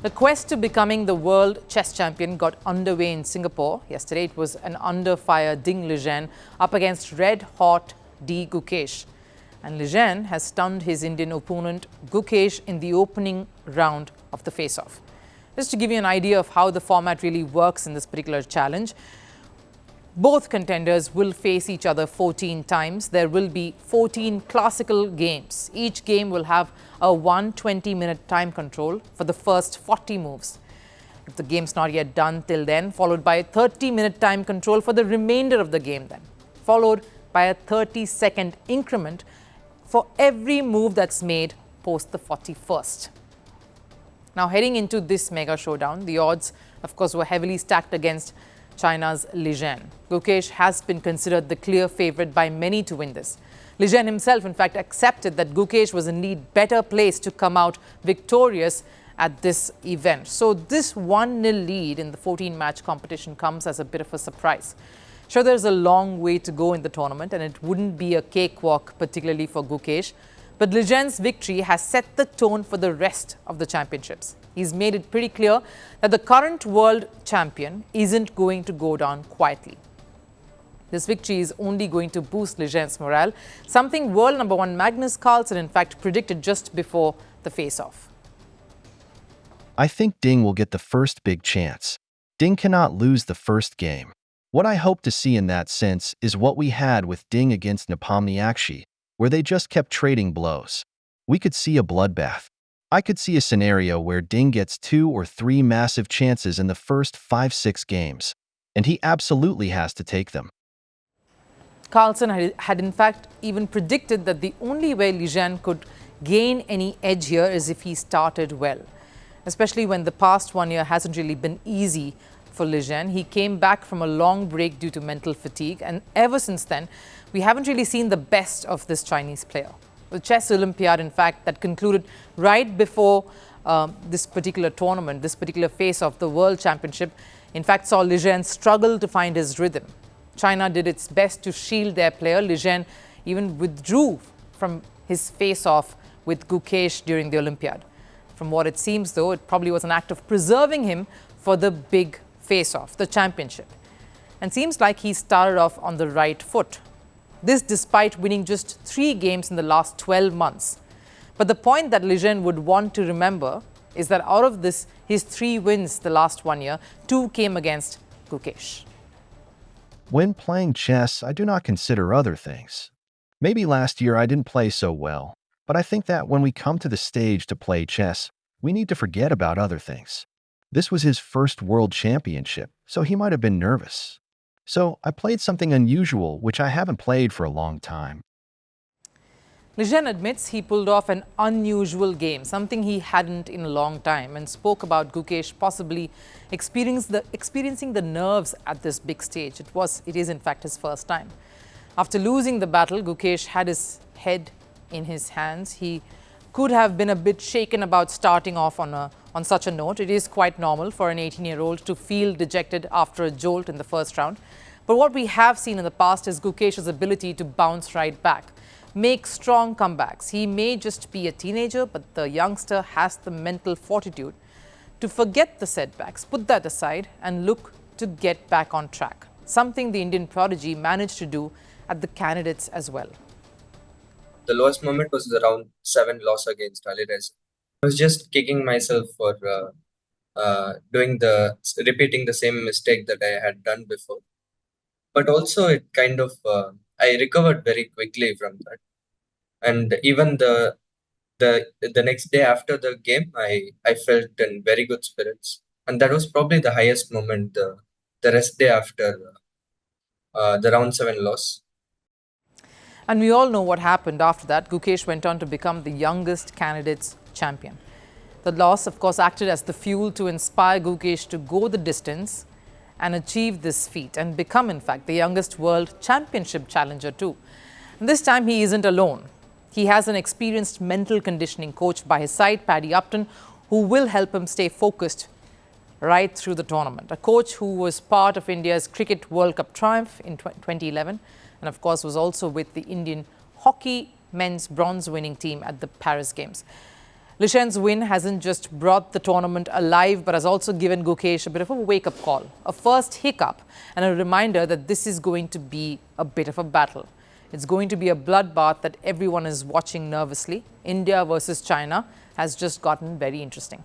The quest to becoming the world chess champion got underway in Singapore. Yesterday, it was an under-fire Ding Liren up against red-hot D Gukesh. And Liren has stunned his Indian opponent Gukesh in the opening round of the face-off. Just to give you an idea of how the format really works in this particular challenge, both contenders will face each other 14 times. There will be 14 classical games. Each game will have a 120-minute time control for the first 40 moves. If the game's not yet done till then, followed by a 30-minute time control for the remainder of the game then, followed by a 30-second increment for every move that's made post the 41st. Now, heading into this mega showdown, the odds, of course, were heavily stacked against China's Liren. Gukesh has been considered the clear favorite by many to win this. Liren himself, in fact, accepted that Gukesh was indeed better placed to come out victorious at this event. So this 1-0 lead in the 14-match competition comes as a bit of a surprise. Sure, there's a long way to go in the tournament, and it wouldn't be a cakewalk, particularly for Gukesh. But Liren's victory has set the tone for the rest of the championships. He's made it pretty clear that the current world champion isn't going to go down quietly. This victory is only going to boost Liren's morale, something world number one Magnus Carlsen in fact predicted just before the face-off. I think Ding will get the first big chance. Ding cannot lose the first game. What I hope to see in that sense is what we had with Ding against Nepomniachtchi, where they just kept trading blows. We could see a bloodbath. I could see a scenario where Ding gets 2 or 3 massive chances in the first 5-6 games, and he absolutely has to take them. Carlsen had in fact even predicted that the only way Liren could gain any edge here is if he started well, especially when the past 1 year hasn't really been easy for Liren. He came back from a long break due to mental fatigue, and ever since then, we haven't really seen the best of this Chinese player. The chess Olympiad, in fact, that concluded right before this particular tournament, this particular phase of the World Championship, in fact, saw Liren struggle to find his rhythm. China did its best to shield their player. Liren even withdrew from his face-off with Gukesh during the Olympiad. From what it seems, though, it probably was an act of preserving him for the big face-off, the championship. And seems like he started off on the right foot. This despite winning just 3 games in the last 12 months. But the point that Liren would want to remember is that out of his 3 wins the last 1 year, 2 came against Gukesh. When playing chess, I do not consider other things. Maybe last year I didn't play so well, but I think that when we come to the stage to play chess, we need to forget about other things. This was his first world championship, so he might have been nervous. So I played something unusual, which I haven't played for a long time. Liren admits he pulled off an unusual game, something he hadn't in a long time, and spoke about Gukesh possibly experiencing the nerves at this big stage. It is in fact his first time. After losing the battle, Gukesh had his head in his hands. He could have been a bit shaken about starting off on such a note. It is quite normal for an 18-year-old to feel dejected after a jolt in the first round. But what we have seen in the past is Gukesh's ability to bounce right back, make strong comebacks. He may just be a teenager, but the youngster has the mental fortitude to forget the setbacks, put that aside, and look to get back on track, something the Indian prodigy managed to do at the candidates as well. The lowest moment was the round 7 loss against Alireza. I was just kicking myself for repeating the same mistake that I had done before. But also it kind of, I recovered very quickly from that. And even the next day after the game, I felt in very good spirits. And that was probably the highest moment, the rest day after the round 7 loss. And we all know what happened after that. Gukesh went on to become the youngest candidate's champion. The loss, of course, acted as the fuel to inspire Gukesh to go the distance and achieve this feat and become, in fact, the youngest world championship challenger too. And this time he isn't alone. He has an experienced mental conditioning coach by his side, Paddy Upton, who will help him stay focused right through the tournament. A coach who was part of India's Cricket World Cup triumph in 2011 and, of course, was also with the Indian hockey men's bronze winning team at the Paris Games. Lishen's win hasn't just brought the tournament alive, but has also given Gukesh a bit of a wake-up call, a first hiccup, and a reminder that this is going to be a bit of a battle. It's going to be a bloodbath that everyone is watching nervously. India versus China has just gotten very interesting.